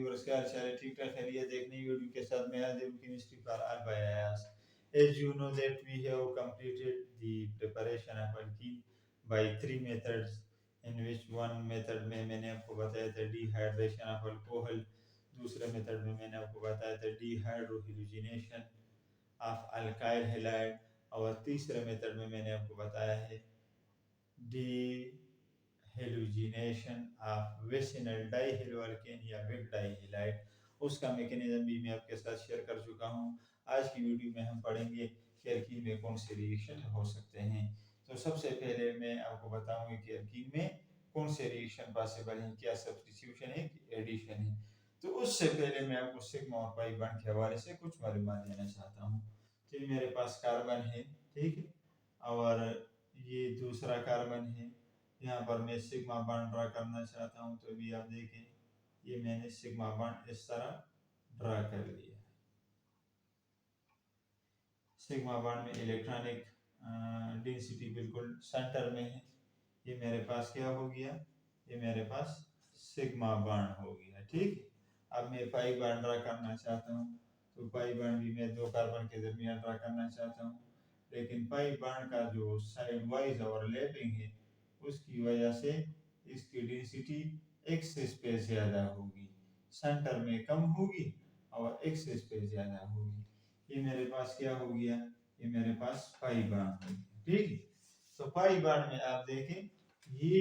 Viewers, क्या हाल चाल है? ठीक ठाक खैरियत? एक नई वीडियो के साथ मैं हाजिर हूं chemistry for all by Ayaz. As you know that we have completed the preparation of alkene by three methods, in which one method में मैंने आपको बताया था dehydration of alcohol, दूसरे मेथड में मैंने आपको बताया था dehydrogenation of alkyl halide, और तीसरे मेथड में मैंने आपको बताया है हेलोजिनेशन ऑफ विसिनल डाइहेलोअल्केन या विक डाइहेलाइड। उसका मैकेनिज्म भी मैं आपके साथ शेयर कर चुका हूं। आज की वीडियो में हम पढ़ेंगे कि एल्कीन में कौन से रिएक्शन हो सकते हैं। तो सबसे पहले मैं आपको बताऊंगा कि एल्कीन में कौन से रिएक्शन पॉसिबल हैं, क्या सब्स्टिट्यूशन है कि एडिशन है। तो उससे पहले मैं आपको सिग्मा और पाई बॉन्ड के हवाले से कुछ मालूमात देना चाहता हूँ। तो मेरे पास कार्बन है, ठीक है, और ये दूसरा कार्बन है। यहाँ पर मैं सिग्मा बॉन्ड ड्रा करना चाहता हूँ, तो अभी आप देखें ये मैंने सिग्मा बॉन्ड इस तरह ड्रा कर लिया। सिग्मा बॉन्ड में इलेक्ट्रॉनिक डेंसिटी बिल्कुल सेंटर में है। ये मेरे पास क्या हो गया, ये मेरे पास सिग्मा बॉन्ड हो गया, ठीक है। अब मैं पाई बॉन्ड ड्रा करना चाहता हूँ, तो पाई बॉन्ड भी मैं दो कार्बन के दरमियान ड्रा करना चाहता हूँ, लेकिन पाई बॉन्ड का जो साइड वाइज ओवरलैपिंग है उसकी वजह से इसकी डेंसिटी एक्सिस पे ज्यादा होगी, सेंटर में कम होगी और एक्सिस पे ज्यादा होगी। ये मेरे पास क्या हो गया, ये मेरे पास पाई बॉन्ड हो गया, ठीक है। तो पाई बॉन्ड में आप देखें ये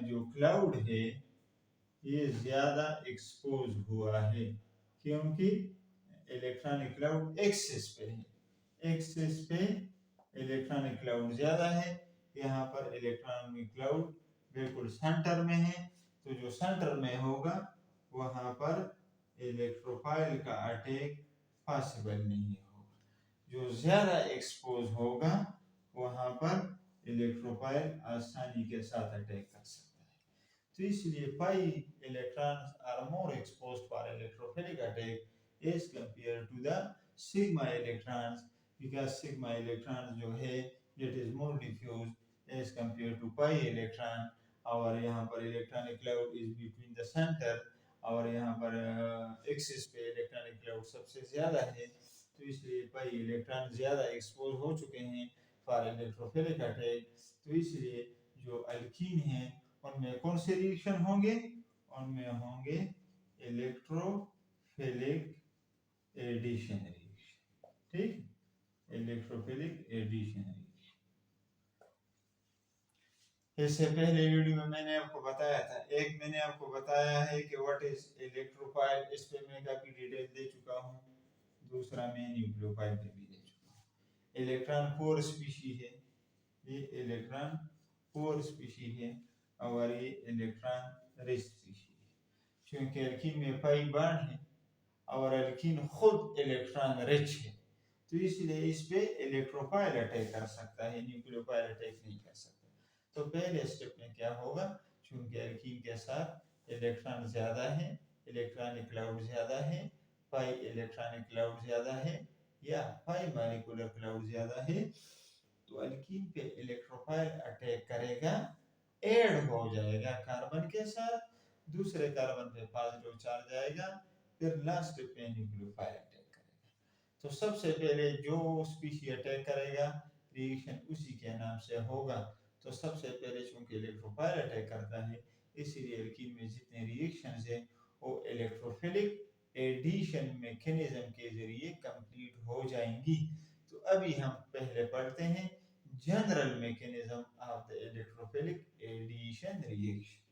जो क्लाउड है ये ज्यादा एक्सपोज हुआ है, क्योंकि इलेक्ट्रॉनिक क्लाउड एक्सिस पे है, एक्सिस पे इलेक्ट्रॉनिक क्लाउड ज्यादा है। यहाँ पर इलेक्ट्रॉनिक क्लाउड बिल्कुल सेंटर में है, तो जो सेंटर में होगा वहां पर इलेक्ट्रोफाइल का अटैक पॉसिबल नहीं होगा। जो ज्यादा एक्सपोज होगा वहां पर इलेक्ट्रोफाइल आसानी के साथ अटैक कर सकता है। तो इसलिए pi electrons are more exposed for electrophilic attack as compare to the sigma electrons, because sigma electron जो है it is more diffuse as compare to pi electron. और यहाँ पर electronic cloud is between the centre, और यहाँ पर axis पे electronic cloud सबसे ज्यादा है, तो इसलिए पाई इलेक्ट्रॉन ज्यादा एक्सपोज हो चुके हैं फॉर इलेक्ट्रोफिलिक अटैक। तो इसलिए जो अल्कीन है उनमें कौन से रिएक्शन होंगे, उनमें होंगे इलेक्ट्रोफिलिक एडिशन रिएक्शन, ठीक, इलेक्ट्रोफिलिक एडिशन रिएक्शन। इससे पहले वीडियो में मैंने आपको बताया था, एक मैंने आपको बताया है कि व्हाट इज इलेक्ट्रोफाइल, इस पे मैं काफी डिटेल दे चुका हूं। दूसरा मैं न्यूक्लियोफाइल पे भी दे चुका हूं। इलेक्ट्रॉन 4 स्पीशी है, ये इलेक्ट्रॉन 4 स्पीशी है, और ये इलेक्ट्रॉन रिच स्पीशी है। क्योंकि एल्कीन में पाई बॉन्ड है और एल्कीन खुद इलेक्ट्रॉन रिच है, तो इसलिए इस पे इलेक्ट्रोफाइल अटैक कर सकता है, न्यूक्लियोफाइल अटैक नहीं कर सकता। तो पहले स्टेप में क्या होगा, चूंकि एल्कीन के साथ इलेक्ट्रॉन ज्यादा है, इलेक्ट्रॉनिक क्लाउड ज्यादा है, पाई इलेक्ट्रॉनिक क्लाउड ज्यादा है या पाई मॉलिक्यूलर क्लाउड ज्यादा है, तो एल्कीन पे इलेक्ट्रोफाइल अटैक करेगा, ऐड हो जाएगा कार्बन के साथ, दूसरे कार्बन पे पॉजिटिव चार्ज आएगा, फिर लास्ट पे न्यूक्लियोफाइल अटैक करेगा। तो सबसे पहले जो स्पीशी अटैक करेगा रिएक्शन उसी के नाम से होगा। तो सबसे पहले चूंकि इलेक्ट्रोफाइल अटैक करता है, इसीलिए एल्कीन में जितने रिएक्शंस हैं वो इलेक्ट्रोफिलिक एडिशन मैकेनिज्म के जरिए कंप्लीट हो जाएंगी। तो अभी हम पहले पढ़ते हैं general mechanism of the electrophilic addition reaction.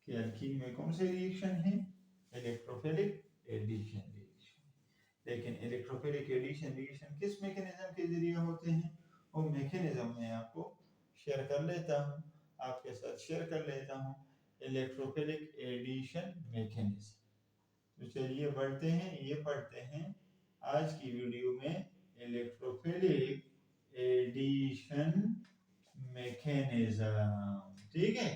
कि एल्कीन में कौन से रिएक्शन है, इलेक्ट्रोफिलिक एडिशन रिएक्शन। लेकिन इलेक्ट्रोफिलिक एडिशन रिएक्शन किस मैकेनिज्म के जरिए होते हैं, वो मैकेनिज्म मैं आपको शेयर कर लेता हूँ, आपके साथ शेयर कर लेता हूँ। इलेक्ट्रोफिलिक एडिशन मैकेनिज्म, तो चलिए बढ़ते हैं, ये पढ़ते हैं आज की वीडियो में इलेक्ट्रोफिलिक एडिशन मैकेनिज्म, ठीक है।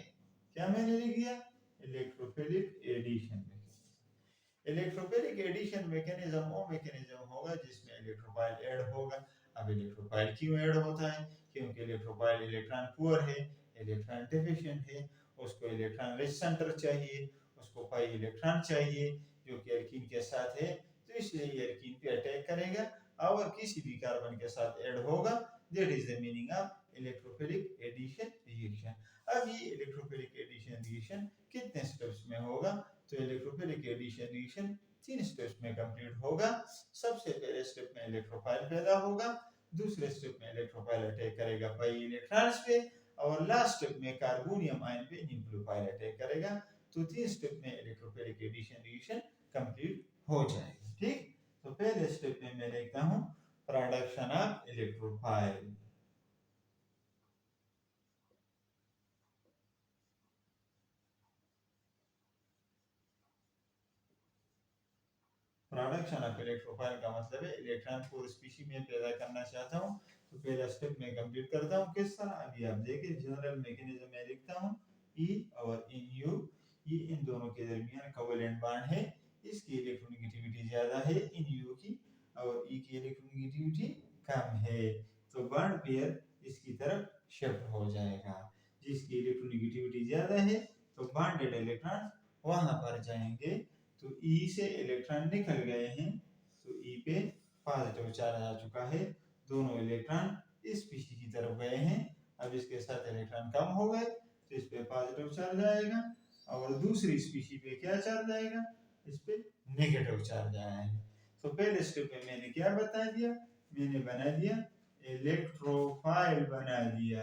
क्या मैंने लिख दिया, electrophilic addition mechanism. Electrophilic addition mechanism वो मैकेनिज्म होगा जिसमें इलेक्ट्रोफाइल ऐड होगा। अब इलेक्ट्रोफाइल क्यों ऐड होता है, क्योंकि इलेक्ट्रोफाइल इलेक्ट्रॉन पुअर है, इलेक्ट्रॉन डेफिशिएंट है, उसको इलेक्ट्रॉन रिच सेंटर चाहिए, उसको पाई इलेक्ट्रॉन चाहिए जो कि एल्कीन के साथ है, तो इसलिए ये एल्कीन पे अटैक करेगा और किसी भी कार्बन के साथ ऐड होगा। That is the meaning of electrophilic addition reaction. अब ये इलेक्ट्रोफिलिक एडिशन रिएक्शन कितने स्टेप्स में होगा? तो इलेक्ट्रोफिलिक एडिशन रिएक्शन 3 स्टेप्स में कंप्लीट होगा। सबसे पहले स्टेप में इलेक्ट्रोफाइल पैदा होगा, दूसरे स्टेप में इलेक्ट्रोफाइल अटैक करेगा पाई इलेक्ट्रॉन्स पे, और लास्ट स्टेप में कार्बोनियम आयन पे न्यूक्लियोफाइल अटैक करेगा। तो 3 स्टेप में इलेक्ट्रोफिलिक एडिशन रिएक्शन कंप्लीट हो जाएगी। ठीक, तो पहले स्टेप में मैं लिखता हूं production of electrophile. Production of electrophile का मतलब है इलेक्ट्रॉन को स्पीशीज में पैदा करना चाहता हूं, तो पहला स्टेप मैं कंप्लीट करता हूं। किस तरह? अभी आप देखिए जनरल मैकेनिज्म में लिखता हूं ई और इन यू, ये इन दोनों के दरमियान कोवेलेंट बॉन्ड है, इसकी इलेक्ट्रोनेगेटिविटी ज्यादा है इन यू की, और ई की इलेक्ट्रोनेगेटिविटी कम है, तो बॉन्ड पेयर इसकी तरफ शिफ्ट हो जाएगा। जिसकी इलेक्ट्रोनेगेटिविटी ज्यादा है तो बॉन्डेड इलेक्ट्रॉन वहां पर जाएंगे। तो ई से इलेक्ट्रॉन निकल गए हैं, तो ई पे पॉजिटिव चार्ज आ चुका है, दोनों इलेक्ट्रॉन इस स्पीशीज की तरफ गए हैं। अब इसके साथ इलेक्ट्रॉन कम हो गए तो इस पे पॉजिटिव चार्ज आएगा, और दूसरी स्पीशीज पे क्या चार्ज आएगा? इस पे नेगेटिव चार्ज आएगा। तो पहले स्टेप में मैंने क्या बता दिया? मैंने बना दिया इलेक्ट्रोफाइल बना दिया।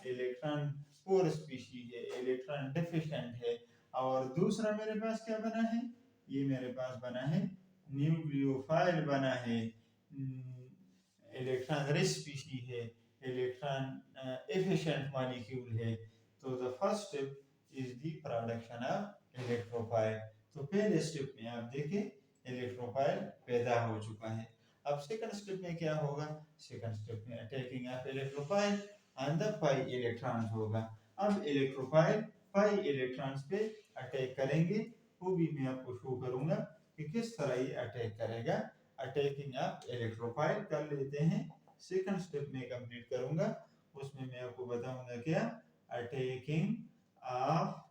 इलेक्ट्रॉन पोर स्पीशीज है, इलेक्ट्रॉन डेफिशिएंट है। और दूसरा मेरे पास क्या बना है? ये मेरे पास बना है न्यूक्लियोफाइल बना है, इलेक्ट्रॉन रिच स्पीशीज है, इलेक्ट्रॉन एफिशिएंट मॉलिक्यूल है। तो the first step is the production of electrophile. तो पहले स्टेप में आप देखें इलेक्ट्रोफाइल पैदा हो चुका है। अब सेकंड स्टेप में क्या होगा? सेकंड स्टेप में attacking of electrophile on the pi electrons होगा। अब इलेक्ट्रोफाइल पाई इलेक्ट्रॉन्स पे अटैक करेंगे, वो भी मैं आपको शो करूंगा कि किस तरह ये अटैक करेगा। अटैकिंग ऑफ इलेक्ट्रोफाइल कर लेते हैं, सेकंड स्टेप में कंप्लीट करूंगा, उसमें मैं आपको बताऊंगा क्या? Attacking of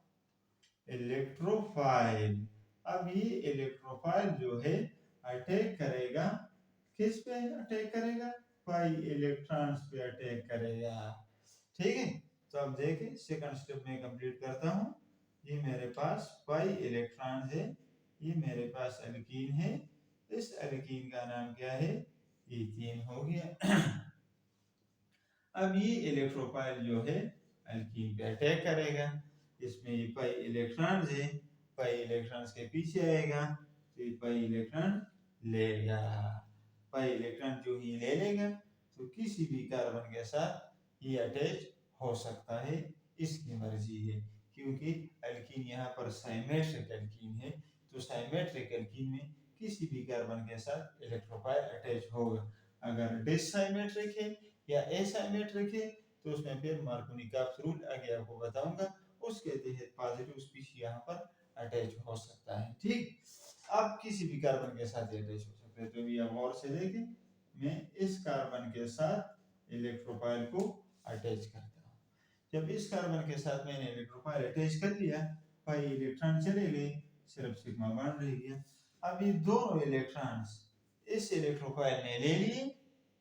electrophile. अब ये इलेक्ट्रोफाइल जो है अटैक करेगा, किस पे अटैक करेगा? पाई इलेक्ट्रॉन्स पे अटैक करेगा। ठीक है, तो अब देखिए सेकंड स्टेप में कंप्लीट करता हूं। ये मेरे पास पाई इलेक्ट्रॉन है, ये मेरे पास एल्कीन है, इस एल्कीन का नाम क्या है? इथीन हो गया। अब ये इलेक्ट्रोफाइल जो है एल्कीन पे अटैक करेगा, इसमें ये पाई इलेक्ट्रॉन है, पाई इलेक्ट्रॉन्स के पीछे आएगा, तो ये पाई इलेक्ट्रॉन लेगा। पाई इलेक्ट्रॉन जो ही ले लेगा तो किसी भी कार्बन के साथ ये अटैच हो सकता है, इसकी मर्जी है, क्योंकि एल्कीन यहाँ पर साइमेट्रिक एल्कीन है, तो साइमेट्रिक एल्कीन में किसी भी कार्बन के साथ इलेक्ट्रोफाइल अटैच होगा। अगर डिससाइमेट्रिक है या एसाइमेट्रिक है तो उसमें फिर मार्कोनिकॉफ रूल आगे आपको बताऊंगा, उसके तहत पॉजिटिव स्पीशीज यहाँ पर अटैच हो सकता है। ठीक, अब किसी भी कार्बन के साथ अटैच हो सकता है, तो भी आप और से देखें, मैं इस कार्बन के साथ इलेक्ट्रोफाइल को अटैच करता हूँ। जब इस कार्बन के साथ मैंने इलेक्ट्रोफाइल अटैच कर लिया, पाई इलेक्ट्रॉन चले गए, सिर्फ सिग्मा बॉन्ड रह गया। अब ये दोनों इलेक्ट्रॉन्स इस इलेक्ट्रोफाइल ने ले लिए,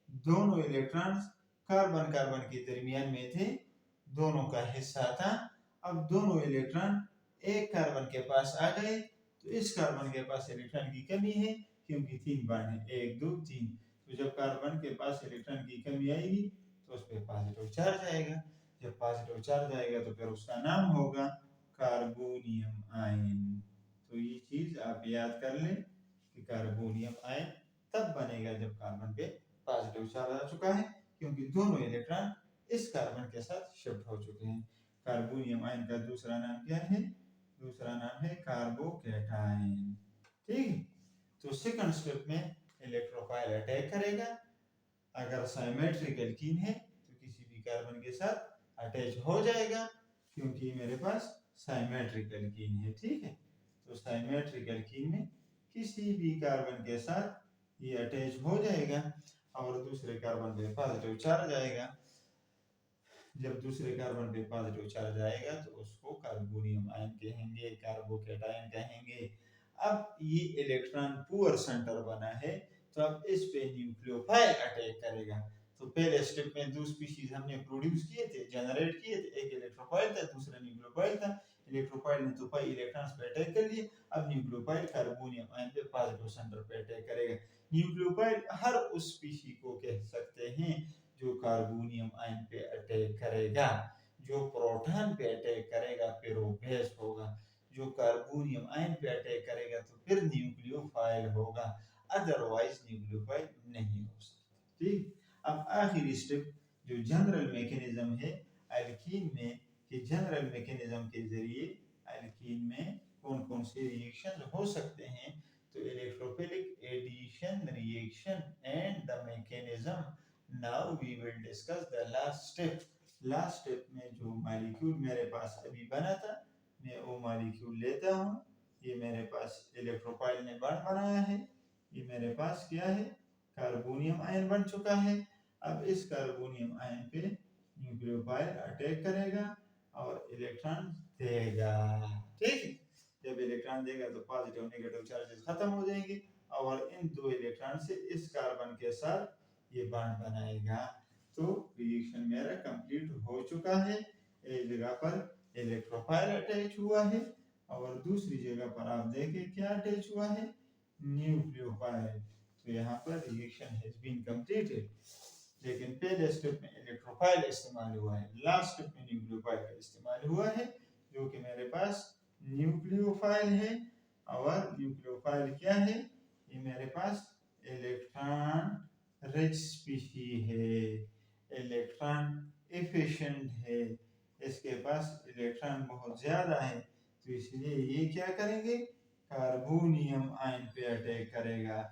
दोनों इलेक्ट्रॉन्स कार्बन कार्बन के दरमियान में थे, दोनों का हिस्सा था। अब दोनों इलेक्ट्रॉन एक कार्बन के पास आ गए, तो इस कार्बन के पास इलेक्ट्रॉन की कमी है, क्योंकि 3 बॉन्ड है, 1 2 3। तो जब कार्बन के पास इलेक्ट्रॉन की कमी आएगी तो उस पर पॉजिटिव चार्ज आएगा, जब पॉजिटिव चार्ज आएगा तो फिर उसका नाम होगा कार्बोनियम आयन। तो ये चीज आप याद कर लें कि कार्बोनियम आयन तब बनेगा जब कार्बन पे पॉजिटिव चार्ज आ चुका है, क्योंकि दोनों इलेक्ट्रॉन इस कार्बन के साथ शिफ्ट हो चुके हैं। कार्बोनियम आयन का दूसरा नाम क्या है? दूसरा नाम है कार्बोकैटायन। ठीक है, तो सेकंड स्टेप में इलेक्ट्रोफाइल अटैक करेगा। अगर साइमेट्रिक एल्कीन है तो किसी भी कार्बन के साथ अटैच हो जाएगा, क्योंकि मेरे पास साइमेट्रिक एल्कीन है। ठीक है, तो साइमेट्रिक एल्कीन में किसी भी कार्बन के साथ ये अटैच हो जाएगा और दूसरे कार्बन पे पॉजिटिव चार्ज आएगा। जब दूसरे कार्बन पे पॉजिटिव चार्ज आएगा तो उसको कार्बोनियम आयन कहेंगे, कार्बोकेटायन कहेंगे। अब ये इलेक्ट्रॉन पुअर सेंटर बना है, तो अब इस पे न्यूक्लियोफाइल अटैक करेगा। तो पहले स्टेप में दो स्पीशीज हमने प्रोड्यूस किए थे, जनरेट किए थे, एक इलेक्ट्रोफाइल था, दूसरा न्यूक्लियोफाइल था। इलेक्ट्रोफाइल ने तो पाई इलेक्ट्रॉन्स पे अटैक कर लिए, अब न्यूक्लियोफाइल कार्बोनियम आयन पे पॉजिटिव सेंटर पे अटैक करेगा। न्यूक्लियोफाइल हर उस स्पीशी को कह सकते हैं जो कार्बोनियम आयन पे अटैक करेगा। जो प्रोटॉन पे अटैक करेगा फिर वो बेस होगा, जो कार्बोनियम आयन पे अटैक करेगा तो फिर न्यूक्लियोफाइल होगा, अदरवाइज न्यूक्लियोफाइल नहीं हो सकता। ठीक, अब आखिरी स्टेप जो जनरल मैकेनिज्म है एल्कीन में, कि जनरल मैकेनिज्म के जरिए एल्कीन में कौन कौन से रिएक्शन हो सकते हैं। तो electrophilic addition reaction and the mechanism. Now we will discuss the last step. Last step में जो मॉलिक्यूल मेरे पास अभी बना था, मैं वो मॉलिक्यूल लेता हूँ। ये मेरे पास इलेक्ट्रोफाइल ने बॉन्ड बनाया है, ये मेरे पास क्या है, कार्बोनियम आयन बन चुका है। अब इस कार्बोनियम आयन पे न्यूक्लियोफाइल अटैक करेगा और इलेक्ट्रॉन देगा। ठीक है, जब इलेक्ट्रॉन देगा तो पॉजिटिव नेगेटिव चार्जेस खत्म हो जाएंगे और इन दो इलेक्ट्रॉन से इस कार्बन के साथ ये बॉन्ड बनाएगा। तो रिएक्शन मेरा कंप्लीट हो चुका है। एक जगह पर इलेक्ट्रोफाइल अटैच हुआ है और दूसरी जगह पर आप देखें क्या अटैच हुआ है, न्यूक्लियोफाइल। तो यहाँ पर रिएक्शन हैज बीन कंप्लीटेड। लेकिन पहले स्टेप में इलेक्ट्रोफाइल इस्तेमाल हुआ है, लास्ट स्टेप में न्यूक्लियोफाइल का इस्तेमाल हुआ है, जो कि मेरे पास न्यूक्लियोफाइल है। और न्यूक्लियोफाइल क्या है, ये मेरे पास इलेक्ट्रॉन रिच स्पीशी है, इलेक्ट्रॉन एफिशिएंट है, इसके पास इलेक्ट्रॉन बहुत ज्यादा है, तो इसलिए ये क्या करेंगे, कार्बोनियम आयन पे अटैक करेगा।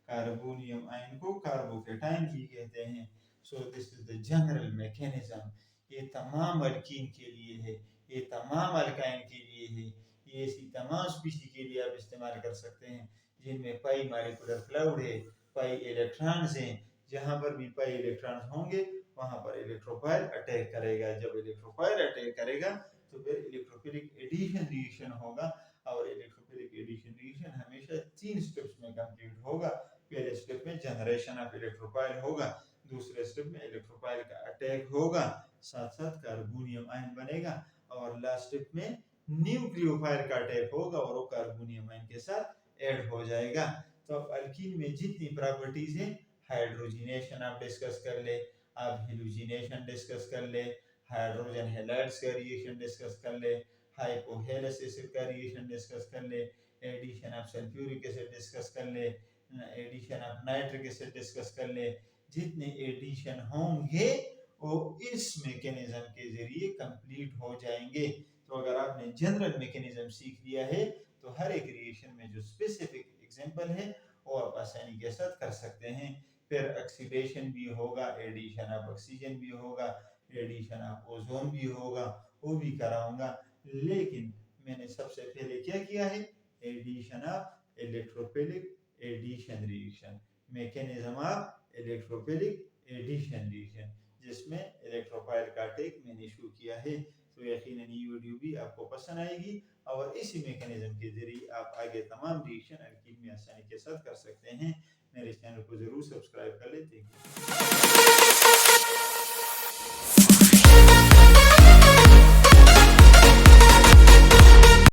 कार्बोनियम आयन को कार्बोकेटायन भी कहते हैं। So this is the general mechanism. ये तमाम अल्कीन के लिए है, ये तमाम अल्काइन के लिए है, ये ऐसी तमाम स्पीशी के लिए आप इस्तेमाल कर सकते हैं जिनमें पाई मॉलिक्यूलर क्लाउड है, पाई इलेक्ट्रॉन्स हैं। जहां पर भी पाई इलेक्ट्रॉन्स होंगे वहां पर इलेक्ट्रोफाइल अटैक करेगा। जब इलेक्ट्रोफाइल अटैक करेगा तो फिर इलेक्ट्रोफिलिक एडिशन रिएक्शन होगा और इलेक्ट्रोफिलिक एडिशन रिएक्शन हमेशा 3 स्टेप्स में कंप्लीट होगा। पहले स्टेप में जनरेशन ऑफ इलेक्ट्रोफाइल होगा, दूसरे स्टेप में इलेक्ट्रोफाइल का अटैक होगा, साथ साथ कार्बोनियम आयन बनेगा और लास्ट स्टेप में न्यूक्लियोफाइल का अटैक होगा और वो कार्बोनियम आयन के साथ ऐड हो जाएगा। तो अब अल्कीन में जितनी प्रॉपर्टीज है, हाइड्रोजनेशन आप डिस्कस कर ले, आप हेलोजिनेशन डिस्कस कर ले, हाइड्रोजन हैलाइड्स का रिएक्शन डिस्कस कर ले, हाइपोहेलस एसिड का रिएक्शन डिस्कस कर ले, addition of sulphuric acid discuss कर ले, addition of nitric acid discuss कर ले। जितने एडिशन होंगे वो इस मैकेनिज्म के जरिए कंप्लीट हो जाएंगे। तो अगर आपने जनरल मैकेनिज्म सीख लिया है तो हर एक रिएक्शन में जो स्पेसिफिक एग्जांपल है वो आप आसानी के साथ कर सकते हैं। फिर ऑक्सीडेशन भी होगा, एडिशन ऑफ ऑक्सीजन भी होगा, एडिशन ऑफ ओजोन भी होगा, वो भी कराऊंगा। लेकिन मैंने सबसे पहले क्या किया है, addition of electrophilic addition reaction, mechanism of electrophilic addition reaction, जिसमें इलेक्ट्रोफाइल का अटैक मैंने शुरू किया है। तो यकीनन ये वीडियो भी आपको पसंद आएगी और इसी मैकेनिज्म के जरिए आप आगे तमाम रिएक्शन अल्कीन में आसानी के साथ कर सकते हैं। मेरे चैनल को जरूर सब्सक्राइब कर लें। Thank you.